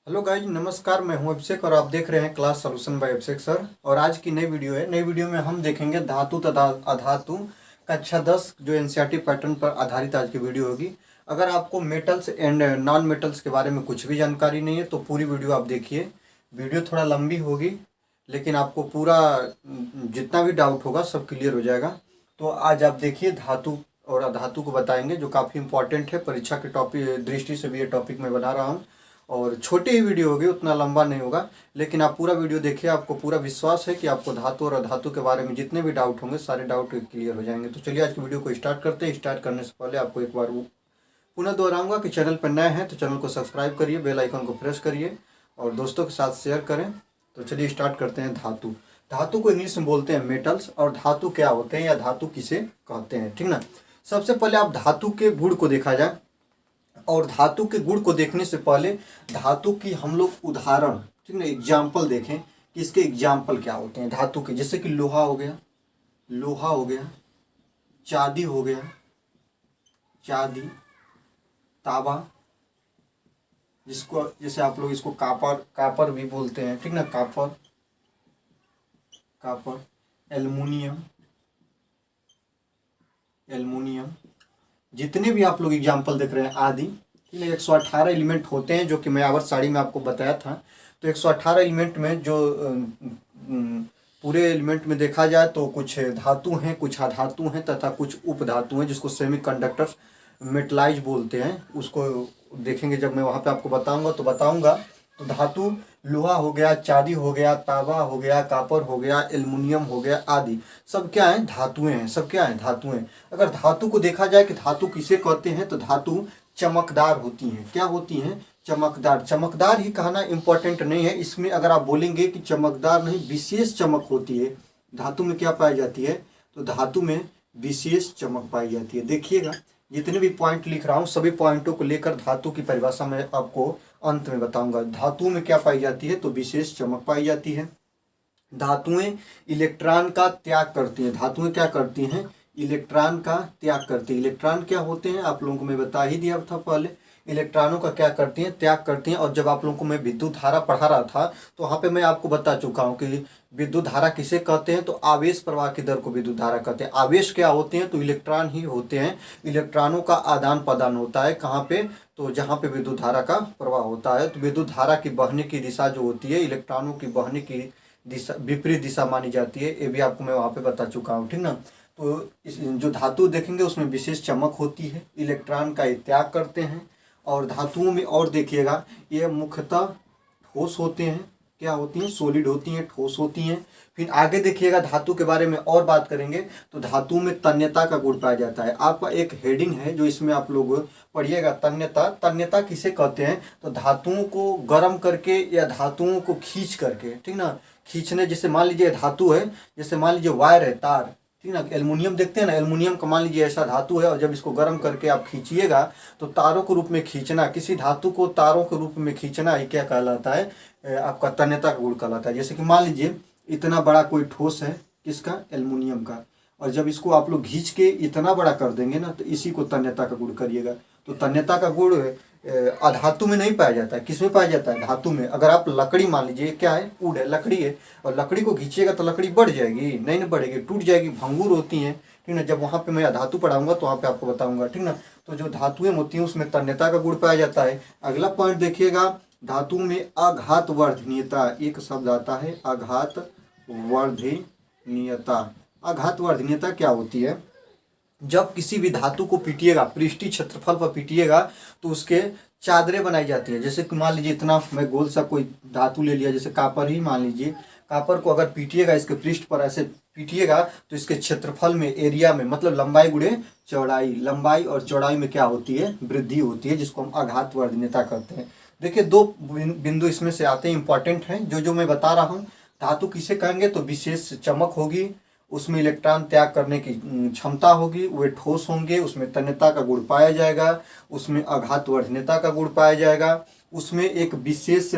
Hello guys, नमस्कार। मैं हूं अभिषेक और आप देख रहे हैं क्लास सॉल्यूशन बाय अभिषेक सर। और आज की नई वीडियो है। नई वीडियो में हम देखेंगे धातु तथा अधातु कक्षा 10 जो एनसीईआरटी पैटर्न पर आधारित आज की वीडियो होगी। अगर आपको मेटल्स एंड नॉन मेटल्स के बारे में कुछ भी जानकारी नहीं है तो पूरी वीडियो आप देखिए। वीडियो थोड़ा लंबी होगी लेकिन आपको पूरा जितना भी डाउट होगा सब क्लियर हो जाएगा। तो आज आप देखिए, धातु और अधातु को बताएंगे जो काफ़ी इंपॉर्टेंट है। परीक्षा के टॉपिक दृष्टि से भी ये टॉपिक मैं बना रहा हूँ और छोटी ही वीडियो होगी, उतना लंबा नहीं होगा। लेकिन आप पूरा वीडियो देखिए, आपको पूरा विश्वास है कि आपको धातु और अधातु के बारे में जितने भी डाउट होंगे सारे डाउट क्लियर हो जाएंगे। तो चलिए आज की वीडियो को स्टार्ट करते हैं। स्टार्ट करने से पहले आपको एक बार पुनः दोहराऊंगा कि चैनल पर नए हैं तो चैनल को सब्सक्राइब करिए, बेल आइकन को प्रेस करिए और दोस्तों के साथ शेयर करें। तो चलिए स्टार्ट करते हैं। धातु धातु को इंग्लिश में बोलते हैं मेटल्स। और धातु क्या होते हैं या धातु किसे कहते हैं, ठीक ना। सबसे पहले आप धातु के गुण को देखा जाए। और धातु के गुण को देखने से पहले धातु की हम लोग उदाहरण, ठीक ना, एग्जाम्पल देखें कि इसके एग्जाम्पल क्या होते हैं धातु के। जैसे कि लोहा हो गया, लोहा हो गया, चांदी हो गया, चांदी, तांबा, जिसको जैसे आप लोग इसको कापर कापर भी बोलते हैं, ठीक ना, कापर, कापर, एल्युमिनियम, एल्युमिनियम, जितने भी आप लोग एग्जाम्पल देख रहे हैं आदि, ठीक है। 118 एलिमेंट होते हैं जो कि मैं आवर्त साड़ी में आपको बताया था। तो 118 एलिमेंट में जो पूरे एलिमेंट में देखा जाए तो कुछ धातु हैं, कुछ अधातु हैं तथा कुछ उपधातु हैं जिसको सेमीकंडक्टर्स मेटलाइज बोलते हैं। उसको देखेंगे जब मैं वहाँ पे आपको बताऊंगा तो बताऊंगा। तो धातु लोहा हो गया, चांदी हो गया, तांबा हो गया, कापर हो गया, एल्युमिनियम हो गया आदि, सब क्या है, धातुएं हैं। सब क्या है, धातुएं। अगर धातु को देखा जाए कि धातु किसे कहते हैं तो धातु चमकदार होती हैं। क्या होती हैं, चमकदार। चमकदार ही कहना इंपॉर्टेंट नहीं है, इसमें अगर आप बोलेंगे कि चमकदार नहीं, विशेष चमक होती है। धातु में क्या पाई जाती है, तो धातु में विशेष चमक पाई जाती है। देखिएगा, जितने भी पॉइंट लिख रहा हूँ सभी पॉइंटों को लेकर धातु की परिभाषा में आपको अंत में बताऊंगा। धातु में क्या पाई जाती है, तो विशेष चमक पाई जाती है। धातुएं इलेक्ट्रॉन का त्याग करती हैं। धातुएं क्या करती हैं, इलेक्ट्रॉन का त्याग करती है। इलेक्ट्रॉन क्या होते हैं, आप लोगों को मैं बता ही दिया था पहले। इलेक्ट्रॉनों का क्या करती हैं, त्याग करती हैं। और जब आप लोगों को मैं विद्युत धारा पढ़ा रहा था तो वहाँ पे मैं आपको बता चुका हूँ कि विद्युत धारा किसे कहते हैं, तो आवेश प्रवाह की दर को विद्युत धारा कहते हैं। आवेश क्या होते हैं, तो इलेक्ट्रॉन ही होते हैं। इलेक्ट्रॉनों का आदान प्रदान होता है कहाँ पे, तो जहाँ पे विद्युत धारा का प्रवाह होता है। तो विद्युत धारा की बहने की दिशा जो होती है, इलेक्ट्रॉनों की बहने की दिशा विपरीत दिशा मानी जाती है। ये भी आपको मैं वहाँ पे बता चुका हूँ, ठीक ना। तो इस जो धातु देखेंगे उसमें विशेष चमक होती है, इलेक्ट्रॉन का त्याग करते हैं। और धातुओं में और देखिएगा, ये मुख्यतः ठोस होते हैं। क्या होती हैं, सॉलिड होती हैं, ठोस होती हैं। फिर आगे देखिएगा, धातु के बारे में और बात करेंगे तो धातु में तन्यता का गुण पाया जाता है। आपका एक हेडिंग है जो इसमें आप लोग पढ़िएगा, तन्यता। तन्यता किसे कहते हैं, तो धातुओं को गर्म करके या धातुओं को खींच करके, ठीक ना, खींचने। जैसे मान लीजिए धातु है, जैसे मान लीजिए वायर है, तार, ठीक ना। एल्युमिनियम देखते हैं ना, एल्युमिनियम का मान लीजिए ऐसा धातु है और जब इसको गर्म करके आप खींचिएगा तो तारों के रूप में खींचना, किसी धातु को तारों के रूप में खींचना, ये क्या कहलाता है, आपका तन्यता का गुण कहलाता है। जैसे कि मान लीजिए इतना बड़ा कोई ठोस है, किसका, एल्युमिनियम का, और जब इसको आप लोग खींच के इतना बड़ा कर देंगे ना तो इसी को तन्यता का गुण करिएगा। तो तन्यता का गुण अधातु में नहीं पाया जाता है। किसमें पाया जाता है, धातु में। अगर आप लकड़ी, मान लीजिए क्या है, वुड है, लकड़ी है, और लकड़ी को खींचिएगा तो लकड़ी बढ़ जाएगी, नहीं ना बढ़ेगी, टूट जाएगी, भंगुर होती हैं, ठीक ना। जब वहाँ पे मैं धातु पढ़ाऊंगा तो वहाँ पे आपको बताऊंगा, ठीक ना। तो जो धातुएं होती हैं उसमें तन्यता का गुण पाया जाता है। अगला पॉइंट देखिएगा, धातु में आघात वर्धनीयता, एक शब्द आता है, आघात वर्धनीयता। आघात वर्धनीयता क्या होती है, जब किसी भी धातु को पीटिएगा, पृष्ठीय क्षेत्रफल पर पीटिएगा तो उसके चादरें बनाई जाती हैं। जैसे कि मान लीजिए इतना मैं गोल सा कोई धातु ले लिया, जैसे कापर ही मान लीजिए, कापर को अगर पीटिएगा, इसके पृष्ठ पर ऐसे पीटिएगा तो इसके क्षेत्रफल में, एरिया में, मतलब लंबाई गुणे चौड़ाई, लंबाई और चौड़ाई में क्या होती है, वृद्धि होती है, जिसको हम आघात वर्धनीयता कहते हैं। देखिए, दो बिंदु इसमें से आते हैं, इंपॉर्टेंट हैं जो मैं बता रहा हूँ। धातु किसे कहेंगे, तो विशेष चमक होगी, उसमें इलेक्ट्रॉन त्याग करने की क्षमता होगी, वे ठोस होंगे, उसमें तन्यता का गुण पाया जाएगा, उसमें आघात वर्धनीयता का गुण पाया जाएगा, उसमें एक विशेष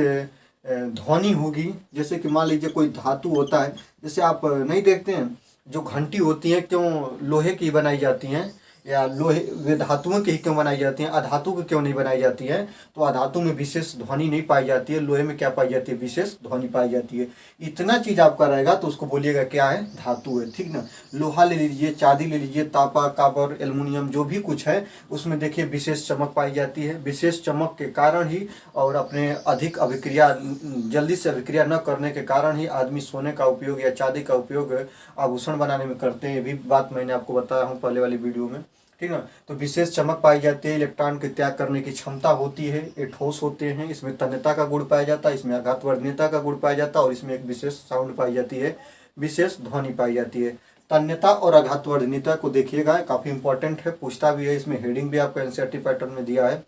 ध्वनि होगी। जैसे कि मान लीजिए कोई धातु होता है, जैसे आप नहीं देखते हैं जो घंटी होती है, क्यों लोहे की बनाई जाती हैं, या लोहे वे धातुओं की ही क्यों बनाई जाती हैं, अधातु की क्यों नहीं बनाई जाती है? तो अधातु में विशेष ध्वनि नहीं पाई जाती है, लोहे में क्या पाई जाती है? विशेष ध्वनि पाई जाती है। इतना चीज आपका रहेगा तो उसको बोलिएगा क्या है? धातु है, ठीक ना। लोहा ले लीजिए, चांदी ले लीजिए, तांबा, कॉपर, एल्युमिनियम जो भी कुछ है उसमें देखिए विशेष चमक पाई जाती है। विशेष चमक के कारण ही और अपने अधिक अभिक्रिया जल्दी से अभिक्रिया न करने के कारण ही आदमी सोने का उपयोग या चांदी का उपयोग आभूषण बनाने में करते हैं। ये भी बात मैंने आपको बताया हूँ पहले वाली वीडियो में, ठीक है। तो विशेष चमक पाई जाती है, इलेक्ट्रॉन के त्याग करने की क्षमता होती है, ये ठोस होते हैं, इसमें तन्यता का गुण पाया जाता है, इसमें आघातवर्धनीयता का गुण पाया जाता है और इसमें एक विशेष साउंड पाई जाती है, विशेष ध्वनि पाई जाती है। तन्यता और आघातवर्धनीयता को देखिएगा, काफी इंपॉर्टेंट है, पूछता भी है, इसमें हेडिंग भी आपको एनसीईआरटी पैटर्न में दिया है।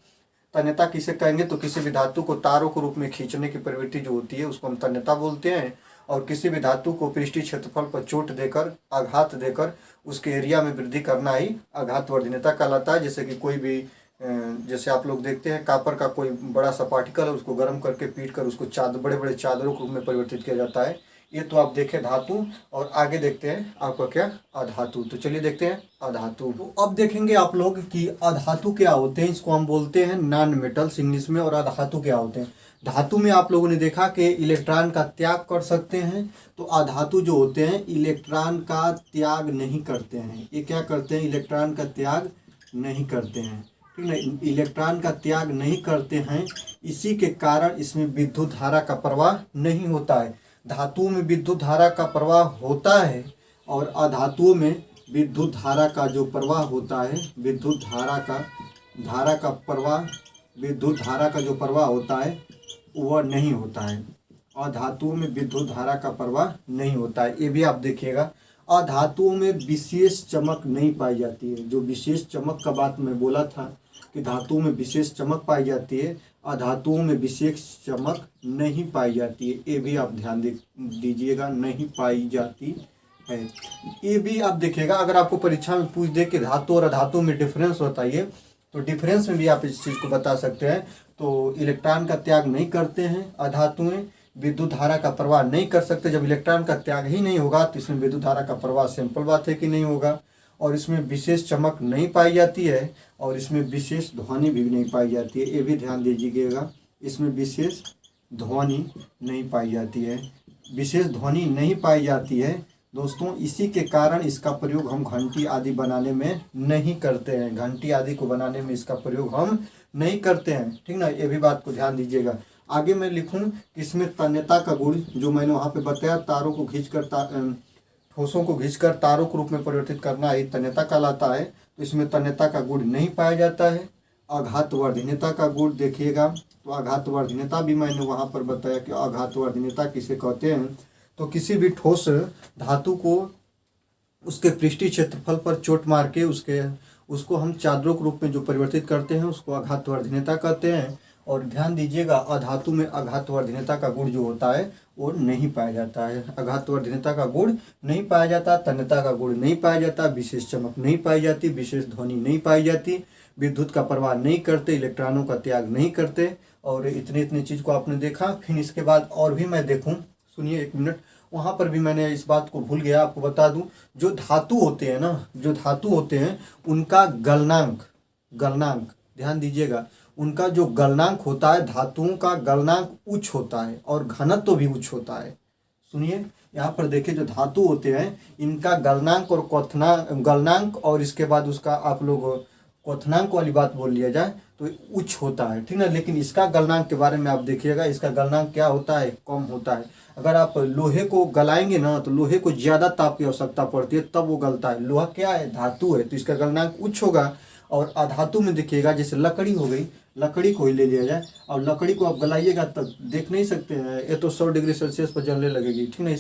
तन्यता किसे कहेंगे? तो किसी भी धातु को तारों के रूप में खींचने की प्रवृत्ति जो होती है उसको हम तन्यता बोलते हैं। और किसी भी धातु को पृष्ठीय क्षेत्रफल पर चोट देकर, आघात देकर उसके एरिया में वृद्धि करना ही आघातवर्धनीयता कहलाता है। जैसे कि कोई भी जैसे आप लोग देखते हैं कॉपर का कोई बड़ा सा पार्टिकल है, उसको गर्म करके पीट कर उसको बड़े बड़े चादरों के रूप में परिवर्तित किया जाता है। ये तो आप देखें धातु, और आगे देखते हैं आपका क्या? अधातु। तो चलिए देखते हैं अधातु। तो अब देखेंगे आप लोग कि अधातु क्या होते हैं। इसको हम बोलते हैं नॉन मेटल्स इंग्लिश में। और अधातु क्या होते हैं? धातु में आप लोगों ने देखा कि इलेक्ट्रॉन का त्याग कर सकते हैं, तो अधातु जो होते हैं इलेक्ट्रॉन का त्याग नहीं करते हैं। ये क्या करते हैं? इलेक्ट्रॉन का त्याग नहीं करते हैं, ठीक है। इलेक्ट्रॉन का त्याग नहीं करते हैं, इसी के कारण इसमें विद्युत धारा का प्रवाह नहीं होता है। धातुओं में विद्युत धारा का प्रवाह होता है और अधातुओं में विद्युत धारा का जो प्रवाह होता है, विद्युत धारा का जो प्रवाह होता है वह नहीं होता है। अधातुओं में विद्युत धारा का प्रवाह नहीं होता है, ये भी आप देखिएगा। अधातुओं में विशेष चमक नहीं पाई जाती है। जो विशेष चमक का बात मैं बोला था कि धातुओं में विशेष चमक पाई जाती है, अधातुओं में विशेष चमक नहीं पाई जाती है, ये भी आप ध्यान दीजिएगा, नहीं पाई जाती है। ये भी आप देखिएगा, अगर आपको परीक्षा में पूछ दे कि धातु और अधातु में डिफरेंस बताइए, तो डिफरेंस में भी आप इस चीज़ को बता सकते हैं। तो इलेक्ट्रॉन का त्याग नहीं करते हैं अधातुएं, विद्युत धारा का प्रवाह नहीं कर सकते। जब इलेक्ट्रॉन का त्याग ही नहीं होगा तो इसमें विद्युत धारा का प्रवाह सिंपल बात है कि नहीं होगा। और इसमें विशेष चमक नहीं पाई जाती है और इसमें विशेष ध्वनि भी नहीं पाई जाती है, ये भी ध्यान दीजिएगा। इसमें विशेष ध्वनि नहीं पाई जाती है, विशेष ध्वनि नहीं पाई जाती है दोस्तों। इसी के कारण इसका प्रयोग हम घंटी आदि बनाने में नहीं करते हैं। घंटी आदि को बनाने में इसका प्रयोग हम नहीं करते हैं, ठीक ना। ये भी बात को ध्यान दीजिएगा। आगे मैं लिखूं कि इसमें तन्यता का गुण जो मैंने वहाँ पे बताया, तारों को खींचकर ठोसों को खींचकर तारों के रूप में परिवर्तित करना ही तन्यता कहलाता है। तो इसमें तन्यता का गुण नहीं पाया जाता है। आघातवर्धनीयता का गुण देखिएगा, तो आघातवर्धनीयता भी मैंने वहाँ पर बताया कि आघातवर्धनीयता किसे कहते हैं। तो किसी भी ठोस धातु को उसके पृष्ठीय क्षेत्रफल पर चोट मार के उसको हम चादरों के रूप में जो परिवर्तित करते हैं उसको आघातवर्धनीयता कहते हैं। और ध्यान दीजिएगा, अधातु में आघातवर्धनीयता का गुण जो होता है वो नहीं पाया जाता है। आघातवर्धनीयता का गुण नहीं पाया जाता, तन्यता का गुण नहीं पाया जाता, विशेष चमक नहीं पाई जाती, विशेष ध्वनि नहीं पाई जाती, विद्युत का प्रवाह नहीं करते, इलेक्ट्रॉनों का त्याग नहीं करते। और इतनी चीज़ को आपने देखा। फिर इसके बाद और भी मैं देखूँ, सुनिए एक मिनट, वहाँ पर भी मैंने इस बात को भूल गया आपको बता दूं। जो धातु होते हैं ना, जो धातु होते हैं उनका गलनांक ध्यान दीजिएगा, उनका जो गलनांक होता है, धातुओं का गलनांक उच्च होता है और घनत्व भी उच्च होता है। सुनिए यहाँ पर देखिए, जो धातु होते हैं इनका गलनांक और गलनांक और इसके बाद उसका आप लोग क्वथनांक वाली बात बोल लिया जाए तो उच्च होता है, ठीक ना। लेकिन इसका गलनांक के बारे में आप देखिएगा, इसका गलनांक क्या होता है? कम होता है। अगर आप लोहे को गलाएंगे ना तो लोहे को ज़्यादा ताप की आवश्यकता पड़ती है, तब वो गलता है। लोहा क्या है? धातु है, तो इसका गलनांक उच्च होगा। और अधातु में देखिएगा, जैसे लकड़ी हो गई, लकड़ी को ही ले लिया जाए और लकड़ी को आप गलाइएगा तब देख नहीं सकते हैं, ये तो 100 डिग्री सेल्सियस पर जलने लगेगी, ठीक ना।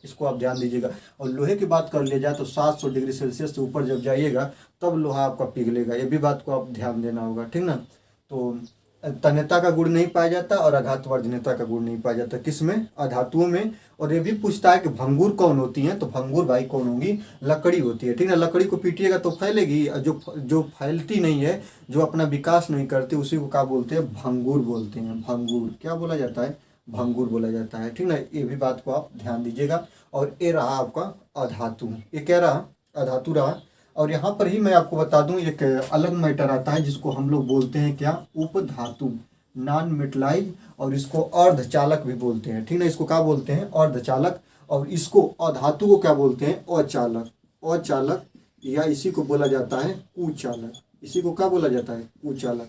इसको आप ध्यान दीजिएगा। और लोहे की बात कर लिया जाए तो 700 डिग्री सेल्सियस से ऊपर जब जाइएगा तब लोहा आपका पिघलेगा, ये भी बात को आप ध्यान देना होगा, ठीक ना। तो तन्यता का गुण नहीं पाया जाता और आघातवर्धनीयता का गुण नहीं पाया जाता, किसमें? अधातुओं में। और ये भी पूछता है कि भंगुर कौन होती हैं, तो भंगुर भाई कौन होंगी? लकड़ी होती है, ठीक है। लकड़ी को पीटिएगा तो फैलेगी, जो फैलती नहीं है, जो अपना विकास नहीं करती, उसी को क्या बोलते हैं? भंगुर बोलते हैं। भंगुर क्या बोला जाता है? भंगुर बोला जाता है, ठीक ना। ये भी बात को आप ध्यान दीजिएगा। और ये रहा आपका अधातु, ये क्या रहा? अधातु रहा। और यहाँ पर ही मैं आपको बता दूं एक अलग मैटर आता है जिसको हम लोग बोलते हैं क्या, उपधातु, नॉन मेटलाइज, और इसको अर्धचालक भी बोलते हैं, ठीक ना। इसको क्या बोलते हैं, अर्धचालक। और इसको अधातु को क्या बोलते हैं, अचालक, अचालक, या इसी को बोला जाता है कुचालक, इसी को क्या बोला जाता है, कुचालक।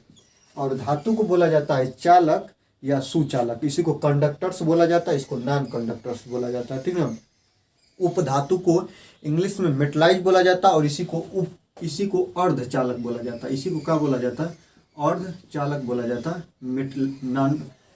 और धातु को बोला जाता है चालक या सुचालक, इसी को कंडक्टर्स बोला जाता है, इसको नॉन कंडक्टर्स बोला जाता है, ठीक ना। उपधातु को इंग्लिश में मेटलाइज बोला जाता है और इसी को अर्धचालक बोला जाता है, इसी को क्या बोला जाता है, अर्धचालक बोला जाता है।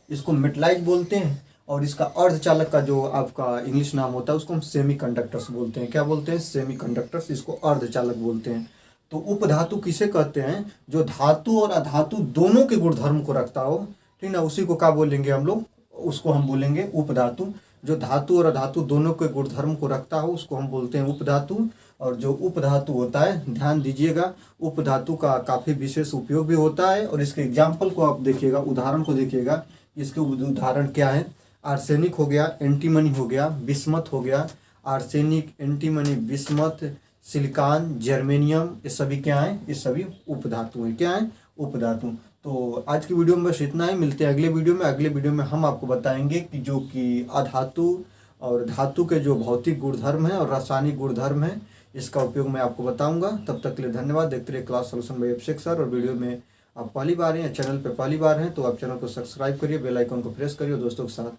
इसको मेटलाइज बोलते हैं और इसका अर्धचालक का जो आपका इंग्लिश नाम होता है उसको हम सेमी कंडक्टर्स बोलते हैं, क्या बोलते हैं, सेमी कंडक्टर्स, इसको अर्धचालक बोलते हैं। तो उपधातु किसे कहते हैं, जो धातु और अधातु दोनों के गुणधर्म को रखता हो, ठीक ना, उसी को क्या बोलेंगे हम लोग, उसको हम बोलेंगे उपधातु। जो धातु और अधातु दोनों के गुणधर्म को रखता हो उसको हम बोलते हैं उपधातु। और जो उपधातु होता है, ध्यान दीजिएगा, उपधातु का काफ़ी विशेष उपयोग भी होता है। और इसके एग्जाम्पल को आप देखिएगा, उदाहरण को देखिएगा, इसके उदाहरण क्या है, आर्सेनिक हो गया, एंटीमनी हो गया, बिस्मथ हो गया, arsenic, antimony, bismuth, silicon, germanium, ये सभी क्या हैं, ये सभी उपधातु हैं, क्या हैं, उपधातु। तो आज की वीडियो में बस इतना ही, मिलते हैं अगले वीडियो में। अगले वीडियो में हम आपको बताएंगे कि जो कि अधातु और धातु के जो भौतिक गुणधर्म है और रासायनिक गुणधर्म है, इसका उपयोग मैं आपको बताऊंगा। तब तक के लिए धन्यवाद। देखते रहिए क्लास सॉल्यूशन बाय अभिषेक सर। और वीडियो में आप पहली बार हैं या चैनल पे पहली बार हैं तो आप चैनल को सब्सक्राइब करिए, बेल आइकन को प्रेस करिए और दोस्तों के साथ